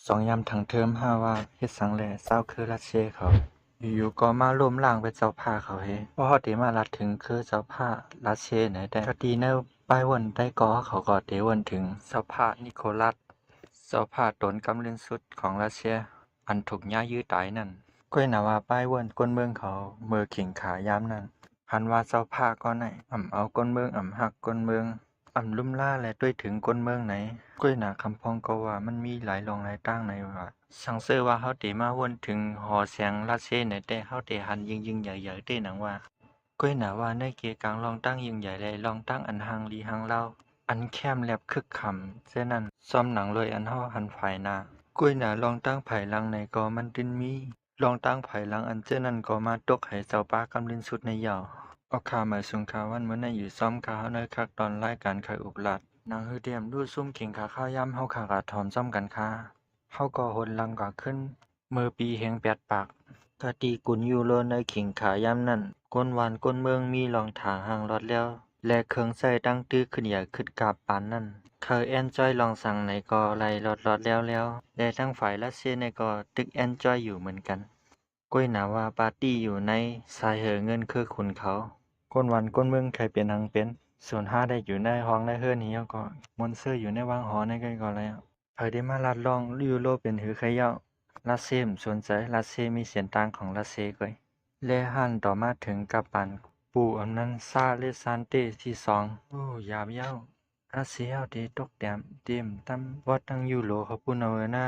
สองยามทั้งเทอมห้าว่าเฮ็ดสังแลเศร้าคือรัสเซียเขาอยู่ๆก็มาล้มล้างเป็นเจ้าภาพเขาเฮพอเฮาได้มาลัดถึงคือเจ้าภาพรัสเซียไหนแต่ก็ดีในป้ายวนได้ก็เขาก็ได้วนถึงเจ้าภาพนิโคลัสเจ้าภาพตนกำเรินสุดของรัสเซียอันถูกย้ายยื้อตายนั่นก้อยหนาว่าป้ายวนก้นเมืองเขาเมือขิงขายามนั้นหันว่าเจ้าภาพก็ไหนเอาก้นเมืองหักก้นเมืองลุ่มล่าและด้วยถึงก้นเมืองไหนก้อยหนาคำพองก็ว่ามันมีหลายรองหลายตั้งในว่าสังเสือว่าเฮาได้มาวนถึงหอเสียงรัสเซียในแต่เฮาได้หันยิงใหญ่ๆได้หนังว่าก้อยหนาว่าในเกกลางลองตั้งยิ่งใหญ่และลองตั้งอันหังลีหังเล่าอันแคมแลบคึกขำเช่นนั้นซ้อมหนังเลยอันเฮาหันฝ่ายหน้าก้อยหนาลองตั้งไผลังในก็มันดินมีลองตั้งไผลังอันเช่นนั้นก็มาตกให้เจ้าป้ากำลินสุดในยาวเอาข่าวมาสุงข่าววันเมื่อในอยู่ซ้อมข่าวในคักตอนรายการไข่อุบลัดนางฮือเดียมดูซุ่มขิงขาข้าวย่ำเฮาขากาถอมซ้อมกันค่าเฮาก็หนลังกว่าขึ้นเมื่อปีแห่งแปดปากกะตีกุนยูโรในขิงขาย่ำนั่นก้นหวานก้นเมืองมีรองถางห่างรอดแล้วและเครื่องใส่ตั้งตื้อขึ้นใหญ่ขึ้นกาบปานนั่นเคยแอนจอยลองสั่งในก็ไล่รอดแล้วและทั้งฝ่ายรัสเซียในก็ตึกแอนจอยอยู่เหมือนกันก้อยหนาว่าปาร์ตี้อยู่ในสายเหอเงินคือขุนเขาก้นหวานก้นเมืองใครเป็นหังเป็น05ได้อยู่ในห้องในเฮือนนี้ก็มนต์ซื่ออยู่ในวังหอในก็แล้วเผยได้มาลัดลองยูโรเป็นหือใครเย้ารัสเซียมสนใจรัสเซียมีเสียงต่างของรัสเซียก้อยและหันต่อมาถึงกับปันปู่อำนั้นซาเลซานเตที่2โอ้ยามเย้ารัสเซียเฮาได้ตกแต้มเต็มตํบ่ตั้งยูโรเขาปุ่นเอานะ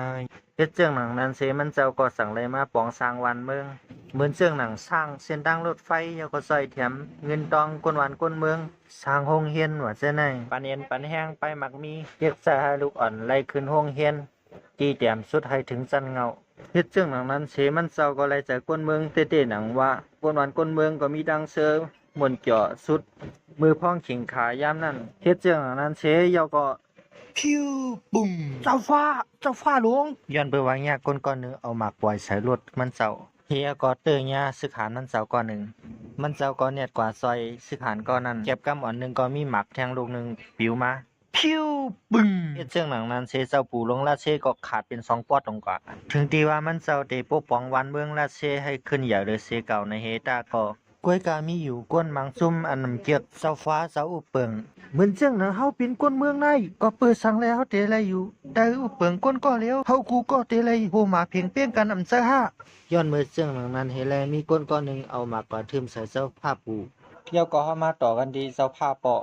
เฮ็ดจังหนังนั้นเสมันเจ้าก็สั่งเลยมาปองสร้างวันเมืองเหมือนเสื่องหนังสร้างเส้นทางรถไฟยาก็ซอยแถมเงินตองก้นหวานก้นเมืองสร้างโรงเรียนว่าจังได๋ปานเอ็นปานแห้งไปมักมีเรียกสหลูกอ่อนไล่ขึ้นโรงเรียนจี้แต้มสุดให้ถึงจันเงาเฮ็ดจังหนังนั้นเสมันเจ้าก็ไล่จากก้นเมืองเต้ๆหนังว่าก้นหวานก้นเมืองก็มีดังเสือมวนเจาะสุดมือพ้องขิงขายามนั้นเฮ็ดจังหนังนั้นเสยาก็พิวปุ้มเจ้าฟ้าหลวงย้อนไปว่ายาก้นก้อนนึงเอาหมากปล่อยใส่รถมันเจ้าเฮียก็เตอร์ยาสึกหานมันเจ้าก้อนหนึ่งมันเจ้าก็เนียดกว่าซอยสึกหานก้อนนั้นเก็บกำอ่อนหนึ่งก็มีหมักแทงลูกหนึ่งปิวมาพิวปึ้งเฮ็ดเชิงหนังนั้นเสเจ้าปู่ลงราเชก็ขาดเป็น2ปอดลงกว่าถึงที่ว่ามันเจ้าได้ปกป้องวันเมืองราเชให้ขึ้นใหญ่เลยเสเก่าในเฮตาก็กล้วยกามีอยู่ก้นมังซุ่มอันนำเกียกเสาฟ้าเสาอุเปิงเหมือนเจ้งนะเฮาเป็นก้นเมืองในก็เปิดสั่งแล้วเฮาเตะอะไรอยู่แต่อุเปิงก้นก็แล้วเฮากูก็เตะอะไรโหมาเพียงเปี้ยงกันอำซะฮะย้อนเมื่อเจ้งหนังนั้นเฮแลมีก้นก้อนหนึ่งเอามากระทึมใส่เจ้าผ้าปูเดี๋ยวก็เฮามาต่อกันดีเจ้าผ้าเปาะ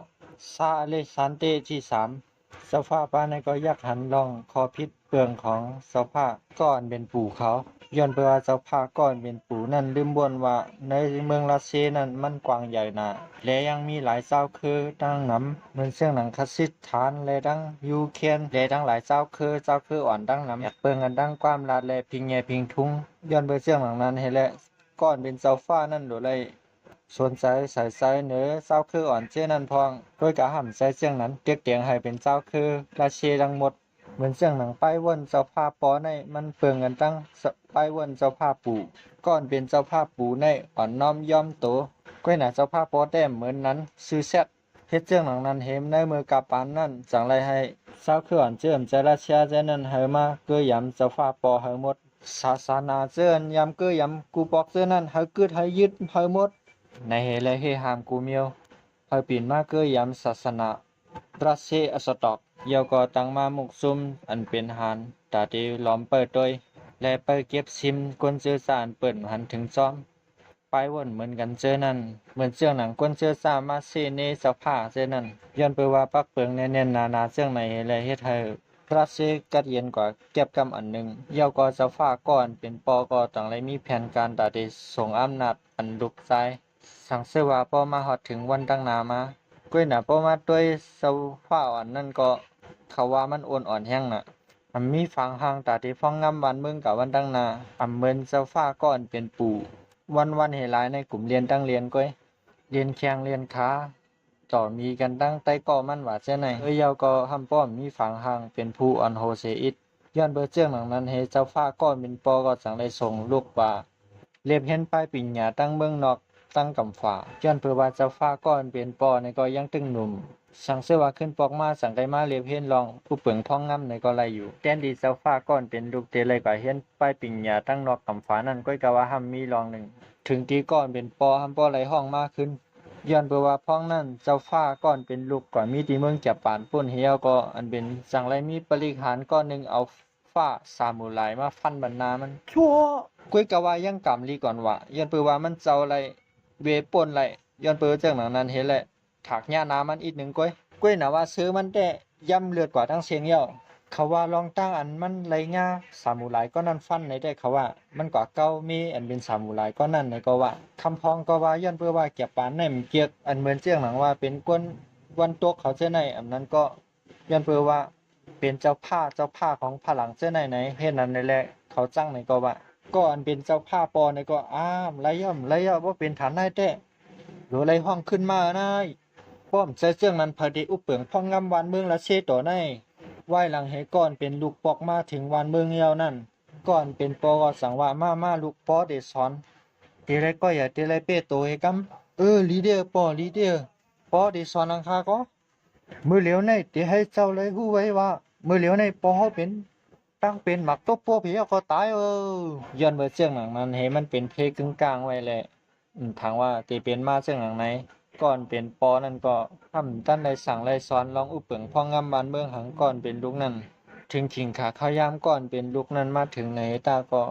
ซาเลซันเตที่3เจ้าผ้าป้าในก็ยักหันลองคอพิษเปลืองของเจ้าผ้าก้อนเป็นปู่เขาย้อนไปว่าเจ้าผ้าก้อนเป็นปู่นั่นลืมบ่นว่าในเมืองรัสเซียนั้นมันกว้างใหญ่นาและยังมีหลายเจ้าคือดังนำเหมือนเสียงหนังคาซิสถานและดังยูเครนและดังหลายเจ้าคืออ่อนดังนำอยากเปิงกันดังความลาดและพิงแยพิงทุงย้อนไปเสียงหนังนั้นให้และก้อนเป็นเจ้าฟ้านั่นโดเลยสนใจใส่ใจเหนือเจ้าคืออ่อนเช่นนั้นพองโดยกะห่ำใส่เสียงนั้นเตียกเตียงให้เป็นเจ้าคือราเชดังหมดเหมือนเสียงหนังป้ายวนเจ้าผ้าปอในมันเปิงกันตั้งป้ายวนเจ้าผ้าปู่ก้อนเป็นเจ้าผ้าปู่ในอ่อนน้อมย่อมโตก้อยหน้าเจ้าผ้าปอแต้มเหมือนนั้นซื้อแซดเฮ็ดเจ้งหนังนั้นเห็มในมือกาปานนั่นจังไรให้เจ้าคืออ่อนเจิมใจราชาใจนั้นเฮมาเกยยำเจ้าผ้าปอเฮหมดศาสนาเจินยำเกยยำกูปอกเจ้นั้นเฮกึดเฮยึดเฮหมดในเฮและเฮหามกูเมียวเฮปีนมาเกยยำศาสนารัสเซอสตอกเยาก็ตั้งมามุกซุมอันเป็นหานตาดีล้อมเปิดโดยและไปเก็บซิมกวนเจือสารเปิดหันถึงซ้อมไปวนเหมือนกันเจอนั่นเหมือนเสื้อหนังกวนเจือสามาเซเนสภาเจอนั่นย้อนไปว่าปักเปิงแน่นๆนาเสื้อในและเฮ็ดให้รัสเซกัดเย็นกว่าเก็บกำอันหนึ่งเยาก็จะฟ้าก่อนเป็นปอก็ตั้งไรมีแผนการตาดีส่งอำนาจอันลุกซ้ายสังเสว่าพอมาฮอดถึงวันตั้งนามาก้วยหน้าพอมาด้วยเสาฟ้าอันนั่นก็เขาว่ามันอ่อนแห้งน่ะมันมีฝังหางตาที่ฟ้องงำวันเมืองกับวันตั้งนาอำเมินเสาฟ้าก่อนเป็นปู่วันเฮหลายในกลุ่มเรียนตั้งเรียนก้อยเรียนแข่งเรียนขาต่อมีกันตั้งใต้ก่อมันว่าเจ้าไหนเยาก็ทำป้อมมีฝังหางเป็นผู้อ่อนโฮเซอิดย้อนเบอร์เจ้งหลังนั้นเฮเจ้าฟ้าก่อนเป็นปอก็จังได้ส่งลูกว่าเรียบเห็นป้ายปิญญาตั้งเมืองนอก ตั้งกำฟ้าย้อนเพื่อว่าเจ้าฟ้าก้อนเป็นปอในก็ยังตึงหนุ่มสังเสว่าขึ้นปอกมาสังไกมาเรียบเฮียนลองผู้เปิงพ้องงำในก็ไรอยู่แทนดีเจ้าฟ้าก้อนเป็นลูกเตเลยกว่าเฮียนป้ายปิ่งหยาตั้งนอกกำฟ้านั่นก้อยกะว่าหำมีรองหนึ่งถึงที่ก้อนเป็นปอหำปอไหลห้องมากขึ้นย้อนเพื่อว่าพ้องนั่นเจ้าฟ้าก้อนเป็นลูกกว่ามีที่เมืองจับปานป่นเฮียวก็อันเป็นสังไรมีปริหารก้อนหนึ่งเอาฟ้าสามุไรมาฟันบรรณามันชั่วก้อยกะว่ายังกำลีก่อนว่าย้อนเพื่อว่ามันเจ้าไรเวป่นไรย้อนเพื่อจังหนังนั้นเห็นแหละถากหญ้าน้ำมันอีกหนึ่งก้อยหนาว่าซื้อมันแต่ย่ำเลือดกว่าทั้งเสียงเหี่ยวเขาว่าลองตั้งอันมันไรง่าสามุไรก็นั่นฟันในได้เขาว่ามันกว่าเก้ามีอันเป็นสามุไรก็นั่นในก็ว่าคำพองก็ว่าย้อนเพื่อว่าเก็บปานในมันเกียกอันเหมือนเจียงหนังว่าเป็นก้นวันตกเขาเจ้าในอันนั้นก็ย้อนเพื่อว่าเป็นเจ้าผ้าของพลังเจ้าในเฮ็ดนั้นในแหละเขาจ้างในก็ว่าก็อันเป็นเจ้าผ้าปอในก็ไรย่อมว่าเป็นฐานได้แต่หรือไรห้องขึ้นมานะป้อมใจเจียงนั้นพอดีอุปเปิงพ่องงำวันเมืองละเชต่อในไหวหลังให้ก่อนเป็นลูกปอกมาถึงวันเมืองเหี่ยวนั่นก่อนเป็นปอก็สั่งว่ามาลูกปอเดสอนเตไรก็อย่าเตไรเป้โตให้กำลีเดอร์ปอลีเดอร์ปอเดสอนอังคาก็มือเหลียวในเตให้เจ้าเลยหู้ไว้ว่ามือเหลียวในปอเขาเป็นตั้งเป็นหมักตบปัวเพียก็ตายย้อนเบอร์เจียงหนังนั้นให้มันเป็นเพกึ่งกลางไว้แหละถามว่าเตเป็นมาเจียงหนังไหนก่อนเป็นปอนั่นก็ทำตั้นได้สั่งได้สอนลองอุปเปิงพ่องงำบานเมืองหังก่อนเป็นลูกนั่นถึงขิงขาข้าวยามก่อนเป็นลูกนั้นมาถึงในตาก็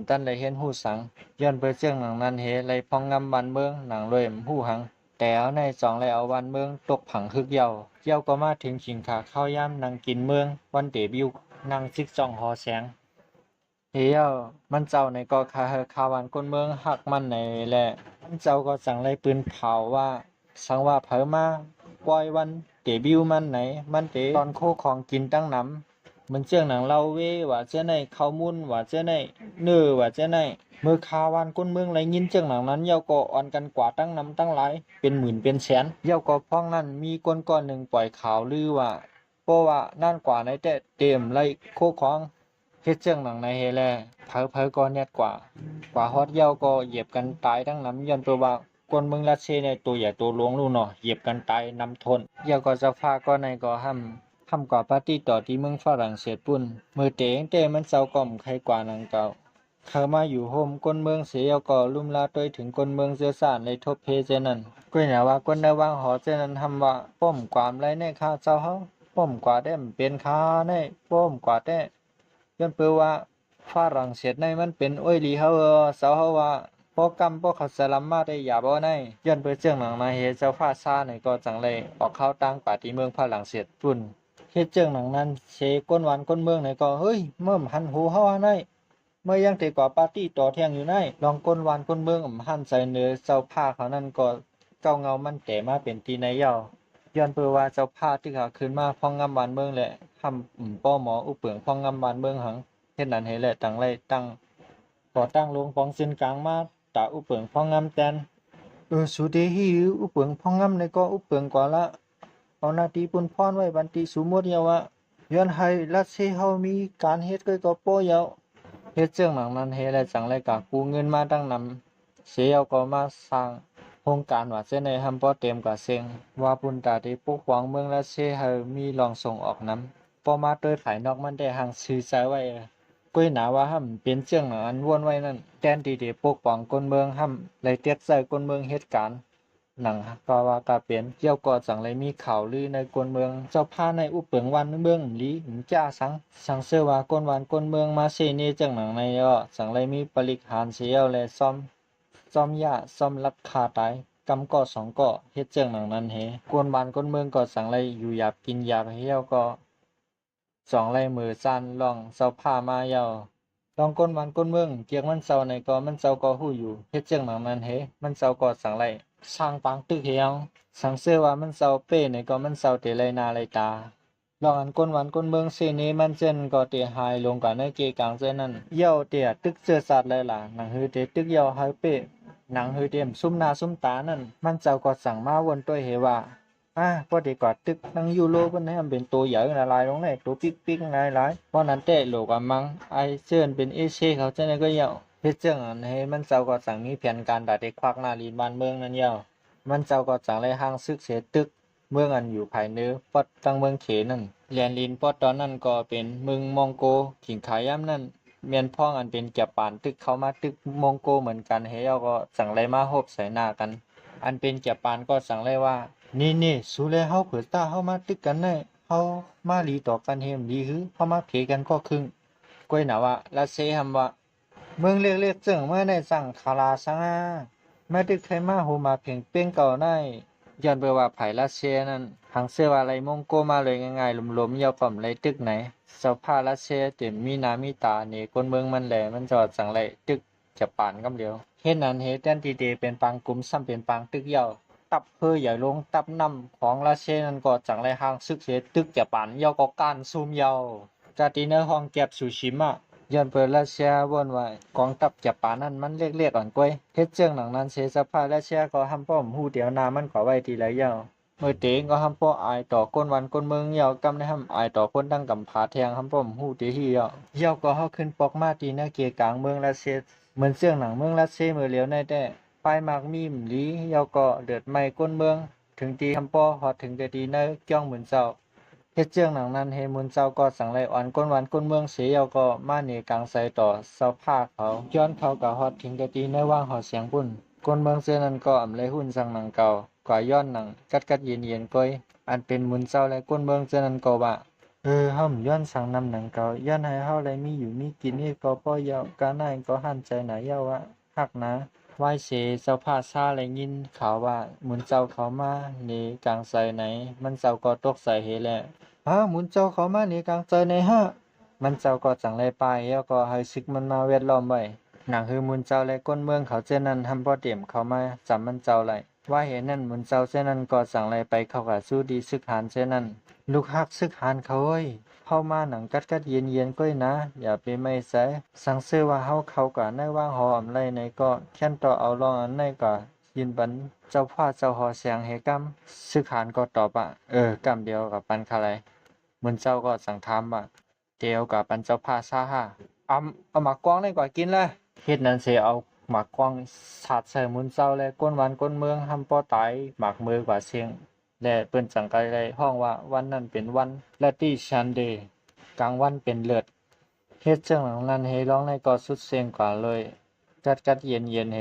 ตั้นได้เห็นหูสังย้อนเบอร์เจียงหนังนั้นเฮไรพ่องงำบานเมืองหนังเลยหูหังแต่เอาในสองเลยเอาวันเมืองตกผังคึกเย้าก็มาถึงขิงขาข้าวยามนางกินเมืองวันเดบิวนางซิกจองหอแสงเฮียมันเจ้าในก็คาวันก้นเมืองหักมันในแหละมันเจ้าก็สั่งไรปืนเผาว่าสังว่าเผอมาปล่อยวันเดบิวมันไหนมันเตตอนโคของกินตั้งน้ำมันเจียงหนังเล่าเวว่าเจ้าในข้าวมุนว่าเจ้าในเนื้อว่าเจ้าในเมื่อคาวันก้นเมืองไรยินเจียงหนังนั้นเย้าก็อ่อนกันกว่าตั้งน้ำตั้งหลายเป็นหมื่นเป็นแสนเย้าก็พ้องนั้นมีก้นก้อนหนึ่งปล่อยข่าวลือว่าเพราะว่านั่นกว่าในแต่เต็มไรโคของเฮ็ดเจียงหนังในเฮแลเผอก็เน็ตกว่าฮอดเย้าก็เหยียบกันตายทั้งน้ำย้อนตัวว่าคนเมืองรัสเซียในตัวใหญ่ตัวหลวงลู่เนาะเหยียบกันตายนำทนเย้าก็จะพาก็ในก็ทำกว่าปาร์ตี้ต่อที่เมืองฝรั่งเศสปุ่นมือเตงเตมันเจ้าก่อมใครกว่านังเก่าเขามาอยู่โฮมก้นเมืองเสียก็ลุ่มลาต้วยถึงก้นเมืองเสือสานในทบเพเจนั้นก้อยหนาว่าก้นในวางหอเจนั้นทำว่าป้อมความไรในข้าเจ้าเฮาป้อมกว่าได้เป็นข้าในป้อมกว่าได้ย้อนเปือว่าฝรั่งเศสในมันเป็นอ้อยลีเฮาเสาเฮาว่าพอกำพอเขาสลัมมาได้อย่าบ่ในย้อนเปือเจียงหนังนาเฮเจ้าฟ้าซ่าในก็จังเลยออกเข้าตั้งปาที่เมืองฝรั่งเศสปุ่นเฮ็ดเจิงหนังนั้นเชก้นหวานก้นเมืองไหนก็เฮ้ยเมื่อหันหูเฮาในเมื่อยังเตกว่าปาร์ตี้ต่อเที่ยงอยู่ในลองก้นหวานก้นเมืองหันใส่เนื้อเจ้าผ้าเขานั่นก็เก้าเงามันแต่มาเป็นตีในเย้าย้อนเปือว่าเจ้าผ้าที่เขาขึ้นมาพ้องงำบานเมืองแหละทำป้อหมออุปเปิงพ้องงำบานเมืองหังเฮ็ดนั้นให้แหละตั้งไรตั้งก่อตั้งลงปองเส้นกลางมาตาอุปเปิงพ้องงำแตนสุเดฮีอุปเปิงพ้องงำในก็อุปเปิงกว่าละเอานาทีปุ่นพรไว้บันติสุมดเยาวะย้อนให้รัสเซียเฮามีการเฮ็ดก็โป้เยาเฮ็ดเรื่องหนังนั้นเฮ็ดและจังไรกะกู้เงินมาตั้งนำเสียเอาก็มาสร้างโครงการว่าเส้นในทำบ่เต็มกว่าเซ็งว่าปุ่นตาที่ปกป้องเมืองรัสเซียเฮามีลองส่งออกนำพอมาโดยภายนอกมันได้หังซื่อใจไว้ก้อยหนาว่าห้ำเป็นเรื่องหนังอันวนไว้นั่นแทนที่จะปกป้องคนเมืองห้ำเลยเตียกใส่คนเมืองเหตุการณ์หนังก็ว่ากาเปลี่ยนเกี่ยวก่อจังเลยมีข่าวลือในกวนเมืองเจ้าพาในอุปเปิงวันเมืองลีจ้าสังเสื้อว่าก้นวันก้นเมืองมาเซเนจังหนังในจังเลยมีปริหารเสียวและซ่อมยาซ่อมรัดคาตายกำก่อสองก่อเฮ็ดจังหนังนั้นเฮกวนวันก้นเมืองก็สังเลยอยู่หยาบกินหยาบเหี้ยวก็สองไรมือสั้นลองเสาผ้ามาเยาลองก้นวันก้นเมืองเกียงมันเสาในก็มันเสาก็หู้อยู่เฮ็ดจังหนังนั้นเฮมันเสาก็สังไรสร้างปังตึกเฮียวสังเสื้อว่ามันเศร้าเป้ในก็มันเศร้าเตไรนาไรตาลองอันก้นหวานก้นเมืองเสนี้มันเจนก็เตหายลงกันในเกกลางเส้นนั้นเย่าเตียตึกเสื้อสัตว์เลยล่ะหนังฮือเตตึกเย่าหายเป้หนังฮือเตมซุ่มหน้าซุ่มตานั่นมันเจ้าก็สั่งมาวนตัวเฮว่าพอดีกอดตึกนังยูโรเพิ่นให้มันเป็นตัวใหญ่หลายๆลงได้ตัวปิ๊กๆหลายๆเพราะนั้นแต่โลกมังไอเชิญเป็นเอเชเขาจังได๋ก็เย่าเฮ็ ฮ็ดจังอันให้มันเจ้าก็สั่งมีแผนการดัดได้ควักหน้าลีนบ้านเมืองนั่นเหี่ยวมันเจ้าก็จังไล่ห้างซึกเสียตึกเมืองอันอยู่ภายเหนือปอดตั้งเมืองเขนั่นแลนลินปอดตอนนั้นก็เป็นเมืองมองโกขิงขายามนั้นเมียนพ้องอันเป็นแก่ปานตึกเข้ามาตึกมองโกเหมือนกันเฮาก็จังไล่มาโฮบใส่หน้ากันอันเป็นแก่ปานก็สั่งไล่ว่านี่สูแลเฮาเผิดตาเฮามาตึกกันได้เฮามาลีต่อกันเฮมดีหือเฮามาเพกันก็ครึ่งก้อยหนาว่าละเซหำว่าเมืองเล็กๆจึงเมื่อได้สั่งคาราสังอาแม่ตึกไทมาโฮมาเพียงเป้งเก่าได้ย้อนไปว่าไผละเซนั่นหังเสื้อว่าไรมงโกมาเลยง่ายๆหลมๆยาวป่อมไรตึกไหนเสาผ้าละเซเต็มมีน้ามีตานี่คนเมืองมันแหลมันจอดสั่งไรตึกจะปานกำเดียวเฮ็ดนั้นเฮ็ดแทนที่เดเป็นปางกลุ่มซ้ำเป็นปางตึกยาวตับเพื่อใหญ่ลงตับนำของละเซนั่นก็จังไรห่างซึกเสตึกจะปานยาวก็การซูมยาวจาติเนอร์ห้องแก็บซูชิมะย้อนเปิดรัสเซียวนไว้กองทัพญี่ปุ่นนั้นมันเรียกอ่อนกวยเฮ็ดเจิงหนังนั้นเสสภารัสเซียก็หำป้อมฮู้เดียวนามันก็ไว้ทีละยาวเมื่อเตงก็หำป้ออายต่อก้นวันก้นเมืองยาวกำในหำอายต่อคนตั้งกำผาแทงหำป้อมฮู้ติฮียาวก็เฮาขึ้นปอกมาตีหน้าเกียกลางเมืองรัสเซียเหมือนเสื่องหนังเมืองรัสเซียเมื่อเหลียวในแต่ปลายมากมีมหลียาวก็เดือดไหม้ก้นเมืองถึงตีหำป้อฮอดถึงแต่ตีในจ้องเหมือนเจ้าเฮ็ดเจืองหนังนั้นเฮมุนเจ้าก็สั่งไล่อ่อนก้นวันก้นเมืองเสียก็มาเหนกลางใส่ต่อเสาผ้าเขาย้อนเขาก็ฮอดถึงแต่ตีในว่างหอเสียงปุ่นก้นเมืองเสื้อนั้นก็อำไลหุ้นสั่งหนังเก่ากว่าย้อนหนังกัดเย็นก้อยอันเป็นมุนเจ้าและก้นเมืองเสื้อนั้นก็ว่าเฮาย้อนสั่งนำหนังเก่าย้อนให้เฮาได้มีอยู่มีกินนี่ก็ป้อยาวกาไหนก็หันใจหนายาวะฮักนะไหว้เสเจ้าผ้าซาและยินข่าวว่ามุนเจ้าเขามาเหนกลางใส่ไหนมันเจ้าก็ตกใส่เฮแลหมุนเจ้าเขามานี่กลางใจในมันเจ้าก็จังไรไปแล้วก็ให้ซึกมันมาเวทล้อมไว้หนังคือมุนเจ้าและก้นเมืองเขาเจ้านั้นทำพอเตรียมเขามาจำมันเจ้าไรว่าเห็นนั่นมุนเจ้าเจ้านั้นก็จังไรไปเข้ากับสู้ดีซึกหานเจ้านั้นลูกฮักซึกหานเขาเข้ามาหนังกัดเย็นก้อยนะอย่าไปไม่ใส่สังเสื้อว่าเขาก็ในว่างหออำไรในก็แค่นต่อเอาลองอันในก็ยินบันเจ้าผ้าเจ้าหอเสียงเฮกำซึกหานก็ตอบกำเดียวกับปันคาไรมุนเจ้าก็สั่งถามว่าเดียวกับปันเจ้าผ้าซาเอาหมากกวางได้กว่ากินเลยเฮ็ดนั้นเสียเอาหมากกวางสาดใส่มุนเจ้าและก้นวันก้นเมืองทำป้อตายหมากมือกว่าเสียงและเปิ้นจังไกไรห้องว่าวันนั้นเป็นวันละตี้ชันเดย์กลางวันเป็นเลือดเฮ็ดจังหลังนั้นเฮร้องในก็สุดเสียงกว่าเลยกัดเย็นเฮ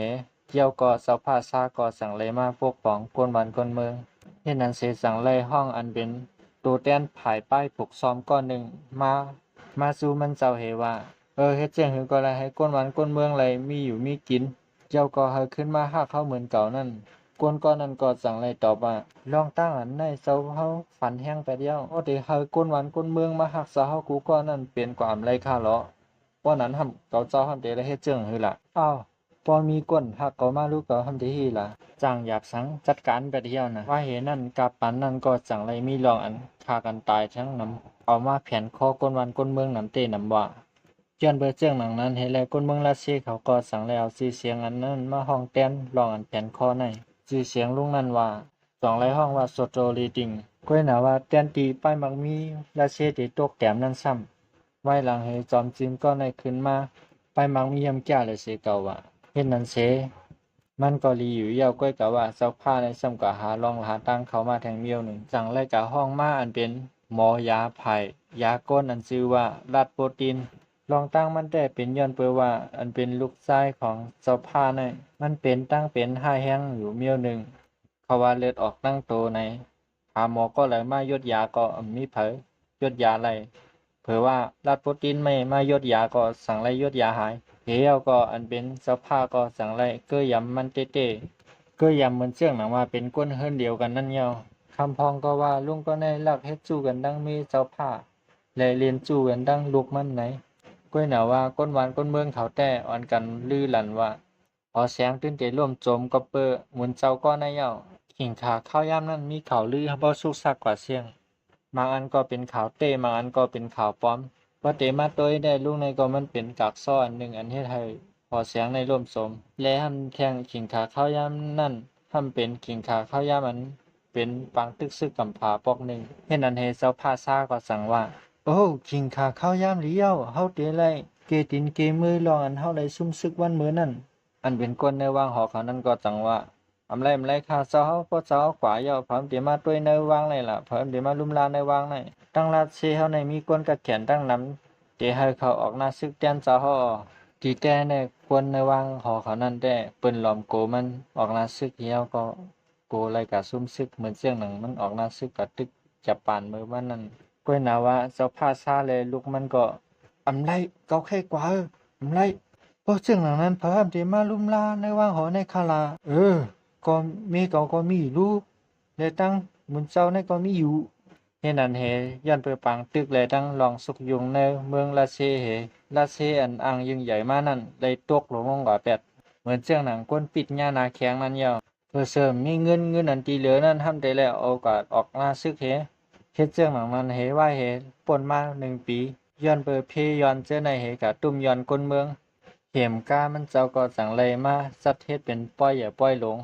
เกี่ยวก็เสาผ้าซาก็สั่งเลยมาพวกของก้นวันก้นเมืองเฮ็ดนั้นเสียสั่งเลยห้องอันเป็นตัวแต้นผายป้ายปลุกซ้อมก้อนหนึ่งมาสู่มันเจ้าเหว่าเฮ็ดเจียงหือก็เลยให้ก้นวันก้นเมืองเลยมีอยู่มีกินเจ้าก็เฮาขึ้นมาหาเขาเหมือนเก่านั่นก้นก้อนนั้นก็สั่งเลยตอบว่าลองตั้งอันในเจ้าเฮาฝันแห้งไปเดียวเดี๋ยวเฮาก้นวันก้นเมืองมาหักษาเฮากูก็นั่นเป็นกว่าอำไรค่าเหรอว่านั้นทำเก่าเจ้าทำเดเลยเฮ็ดเจียงหือล่ะพอมีก้นหักก็มาลูกก็ทำได้ฮีล่ะจังอยากสังจัดการไปเดียวนะว่าเหตุนั้นกับปันนั้นก็จังไรมีลองอันฆ่ากันตายทั้งนำเอามาแผ่นคอก้นวันก้นเมืองนำเตนำว่าเจียนเบอร์เจียงหนังนั้นเห็นแล้วก้นเมืองรัสเซียเขาก็สั่งแล้วเอาชื่อเสียงอันนั้นมาห้องเต้นลองอันแผ่นคอในชื่อเสียงลุงนั้นว่าสองไรห้องว่าโซโตรีดิงก้อยหนาว่าเต้นตีป้ายมักมีรัสเซียติตกแต้มนั้นซ้ำไว้หลังให้จอมจีนก็ในขึ้นมาป้ายมักมียำแก่เลยเสียเก่าว่าเฮ็ดนั้นเสมันก็รีอยู่ยาวก้อยกะว่าเจ้าผ้าในซ้ำกะหาลองหาตั้งเขามาแทงเมียวหนึ่งจังไรกะห้องมาอันเป็นหมอยาไผ่ยาก้นอันชื่อว่ารัดโปรตีนลองตั้งมันแต่เป็นย้อนเปื่อว่าอันเป็นลูกชายของเจ้าผ้าในมันเป็นตั้งเป็นห้าแห้งอยู่เมียวหนึ่งเขาว่าเลือดออกตั้งโตในหาหมอก็เลยมายดยาก็มีเผยยดยาไรเผื่อว่ารัดโปรตีนไม่มายดยาก็สั่งไรยดยาหายเหี่ยวก็อันเป็นเจ้าผ้าก็สั่งไรเก้ยำมันเต้เก้ยำเหมือนเชื่องหนังว่าเป็นก้นเฮิรนเดียวกันนั่นเหี่ยวคำพองก็ว่าลุงก็ในลักเฮ็ดจู้กันดังมีเจ้าผ้าและเรียนจู้กันดังลูกมันไหนก้อยหนาว่าก้นหวานก้นเมืองเขาแต่อ่อนกันลือหลั่นว่าพอแสงตื่นเต้นร่วมโจมก็เปอหมุนเจ้าก็ในเหี่ยวขิงขาข้าวยามนั้นมีข่าวลือบ่สุกซักกว่าเสียงบางอันก็เป็นข่าวเต้บางอันก็เป็นข่าวปลอมว่าเตมาตัวได้ลูกในก็มันเป็นกากซ้ออันหนึ่งอันเฮ็ดให้พอเสียงในร่วมสมและทำแข่งขิงขาข้าวยามนั่นทำเป็นขิงขาข้าวยามอันเป็นปางตึกซึกกำผาปอกหนึ่งเฮ็ดนั้นให้เจ้าผ้าซ่าก็สั่งว่าโอ้ขิงขาข้าวยามเลี้ยวเฮาเตไล เกตินเกมือลองอันเฮาได้ซุ่มซึกวันมื้อนั้นอันเป็นกวนในวางหอเขานั้นก็จังว่าอำไรค่าเจ้าเฮาพอเจ้าขวาย่อพร้อมเดี๋ยวมาด้วยในวางเลยล่ะพร้อมเดี๋ยวมาลุมลาในวางในตั้งรัสเซียเฮาในมีกวนกัดแขนตั้งนำเดี๋ยวให้เขาออกหน้าซึกแต้นเจ้าเฮาตีแต่ในกวนในวางหอเขานั้นแต่เปิ้นหลอมโกมันออกหน้าซึกเฮียวก็โกไรกะซุ่มซึกเหมือนเสียงหนังมันออกหน้าซึกกะตึกจะปานมือมันนั้นก้อยหนาว่าเจ้าพาซาเลยลูกมันก็อำไรเกาแค่กว่าอำไรพอเสียงหนังนั้นพระอำที่มาลุมลาในวางหอในคาลาก็มีเกาก็มีลูกเลยตั้งมุนเจ้าในก็มีอยู่เฮนั้นเฮย้อนเปิดปังตึกเลยตั้งลองสุกยุงในเมืองลาเซเฮลาเซอันอังยิ่งใหญ่มานั้นเลยตกลงกว่าแปดเหมือนเสียงหนังก้นปิดหญ้านาแข็งนั้นยาวเพื่อเสริมมีเงินอันที่เหลือนั้นทำได้แล้วเอากาสออกหน้าซึกเฮเฮ็ดเรื่องหนังนั้นเฮว่าเฮป่นมา1 ปีย้อนเปิดเพย้อนเจ้าในเฮกะตุ้มย้อนก้นเมืองเข็มก้ามันเจ้าก็สังเลยมาสัดเฮ็ดเป็นป้อยอย่าป้อยลง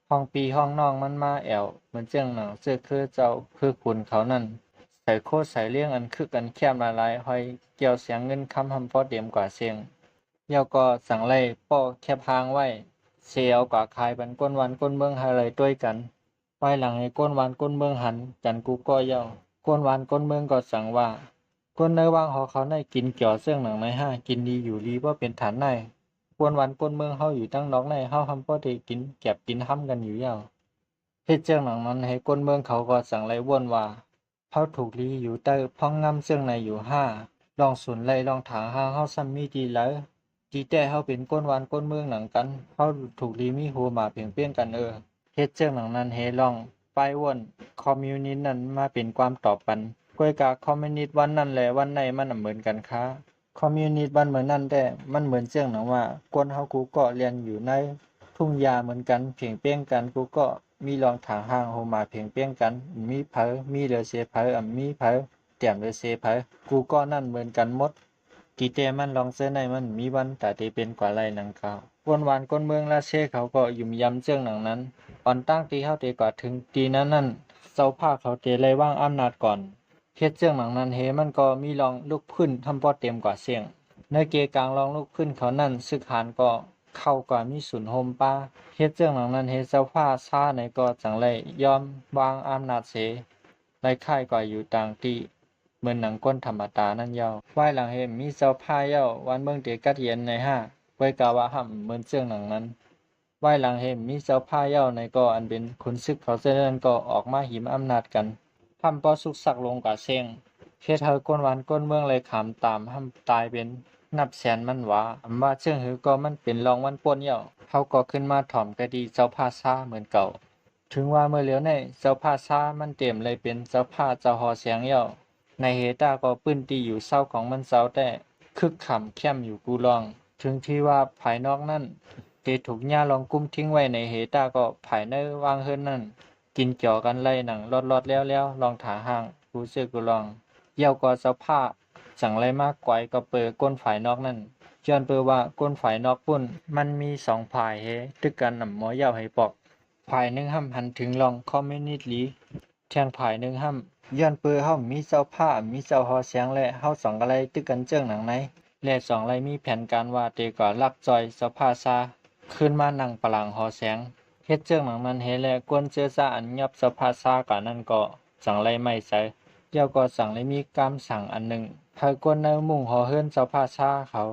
ห้องปีห้องน้องมันมาแอวเหมือนเจ้งหนังเสื้อคือเจ้าคือคุณเขานั่นใส่โคตรใส่เลี้ยงอันคึกอันแคบละลายห้อยเกี่ยวเสียงเงินคำพอเดียมกว่าเสียงเยาก็สังเลยป้อแคบพางไว้เสียวกว่าคายบันก้นวันก้นเมืองหาเลยด้วยกันไว้หลังให้ก้นวันก้นเมืองหันจันกูก็เย้าก้นวันก้นเมืองก็สั่งว่าก้นในวางหอเขาในกินเกี่ยวเสื่องหนังในห้ากินดีอยู่ดีว่าเป็นฐานในก้นวันก้นเมืองเฮาอยู่ตั้งนอกในเฮาทำพอได้กินแก็บกินห้ำกันอยู่เย้าเฮ็ดเจ้าหนังนั้นให้ก้นเมืองเขาก็สั่งเลยว่นว่าเฮาถูกลีอยู่ใต้พ้องงำเสื่องในอยู่5ลองสุนไล่ลองถางห้างเฮาซ้ำมีดีแล้วดีแต่เฮาเป็นก้นวันก้นเมืองหนังกันเฮาถูกลีมีหัวหมาเพียงเปี้ยงกันเฮ็ดเจ้าหนังนั้นเฮลองไปว่นคอมมิวนิสต์นั้นมาเป็นความตอบปันกวยกาคอมมิวนิสต์วันนั้นแหละวันไหนมันเหมือนกันค้าคอมมิวนิสต์วันเหมือนนั่นแต่มันเหมือนเจ้าหนังว่ากวนเฮากูก็เรียนอยู่ในทุ่งหญ้าเหมือนกันเพียงเปี้ยงกันกูก็มีรองถางห้างโฮมาเพียงเปี้ยงกันมีเผอมีเหลือเสเผอมีเผอเตี่ยมเหลือเสเผอกูก็นั่นเหมือนกันหมดกีเตมันลองเสื้อในมันมีวันแต่ที่เป็นกว่าไรหนังเขาวนวานก้นเมืองลาเชเขาก็ยุ่มยำเจ้งหนังนั้นอ่อนตั้งตีเฮาเตกว่าถึงตีนั้นเจ้าภาคเขาเตเลยว่างอำนาจก่อนเฮ็ดเจ้งหนังนั้นเฮมันก็มีลองลุกขึ้นทำพอเต็มกว่าเสียงในเกกลางลองลุกขึ้นเขานั่นซึกหานก็เข้ากว่ามีศูนย์โฮมป้าเฮ็ดเจ้งหนังนั้นเฮเจ้าภาคซ่าในก็จังเลยยอมวางอำนาจเสไรค่ายก็อยู่ต่างตีเหมือนหนังก้นธรรมดานั่นเย้าไหว้หลังเฮมีเจ้าผ้าเย้าวันเมืองเตกัดเย็นในไว้กาว่าห่ำเหมือนเสื่องหนังนั้นไหว้หลังเฮมีเจ้าผ้าเย้าในก็อันเป็นขุนศึกเขาเส้นนั้นก็ออกมาหิมอำนาจกันทำปอสุกสักลงกว่าเสียงเฮ็ดเฮาก้นวันก้นเมืองเลยขามตามห่ำตายเป็นนับแสนมันว่าว่าเชื่องหือก็มันเป็นรองวันป่นเย้าเขาก็ขึ้นมาถ่อมกะดีเจ้าผ้าซ่าเหมือนเก่าถึงว่าเมื่อเหลียวในเจ้าผ้าซ่ามันเต็มเลยเป็นเจ้าผ้าเจ้าหอเสียงเย้าในเฮตาก็ปื้นตีอยู่เศร้าของมันเศร้าแต่คึกขำเข้มอยู่กูลองถึงที่ว่าภายนอกนั่นเตถูกหญ้าลองกุ้มทิ้งไว้ในเฮตาก็ภายในวางเฮิรนนั่นกินเกี่ยวกันไล่หนังลอดแล้วลองถาห่างกูเสือกูลองเยี่ยวก็เจ้าผ้าสั่งไรมากกว่าก็เปิดก้นฝ่ายนอกนั่นย้อนเปิดว่าก้นฝ่ายนอกปุ่นมันมี2ฝ่ายเฮตึกกันหนำหมอเย่าให้ปอกฝ่ายหนึ่งห้ำหันถึงลองคอมมิวนิสต์ลีแทงฝ่ายหนึ่งห้ำย้อนเปิดเฮามีเจ้าผ้ามีเจ้าหอเสียงและเฮา2อะไรตึกกันเจิ้งหนังไหนและ2อะไรมีแผนการว่าเตก็ลักจอยเจ้าผ้าซาขึ้นมานั่งปลางหอแสงเฮ็ดเจิ้งหนังนั้นเฮและกวนเจือซาอันยับเจ้าผ้าซากะนั่นก็จังไรไม่ใส่เดี๋ยวก็สั่งเลยมีกำสั่งอันหนึ่งเฮากวนในมุ่งหอเฮิรนเจ้าผ้าซาเขา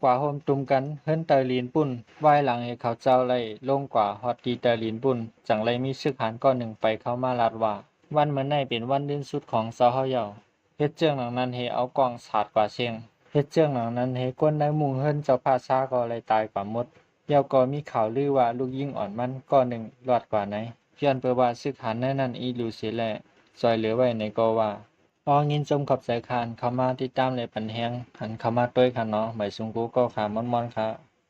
กว่าโฮมตุมกันเฮิรนเตอลีนปุ่นไว้หลังให้เขาเจ้าไล่ลงกว่าฮอดดีเตอลีนปุ่นจังไรมีซึกหานก้อนหนึ่งไปเข้ามาลาดว่าวันเหมือนในเป็นวันดิ้นสุดของเจ้าเฮาเยาเฮ็ดเจืองหนังนั้นเฮเอากองสาดกว่าเชียงเฮ็ดเจืองหนังนั้นเฮกวนในมุ่งเฮิรนเจ้าผ้าซาก็เลยตายกว่าหมดเยาก็มีข่าวลือว่าลูกยิ่งอ่อนมันก้อนหนึ่งรอดกว่าไหนย้อนเปิดว่าซึกหานนั้นอีลูเสียแลซอยเหลือไว้ในก็ว่างินจมขอบใจคานเข้ามาติดตามเลยปันแฮงหันเข้ามาต้วยค่ะเนาะใบซุงกูก็ขามอนๆค่ะ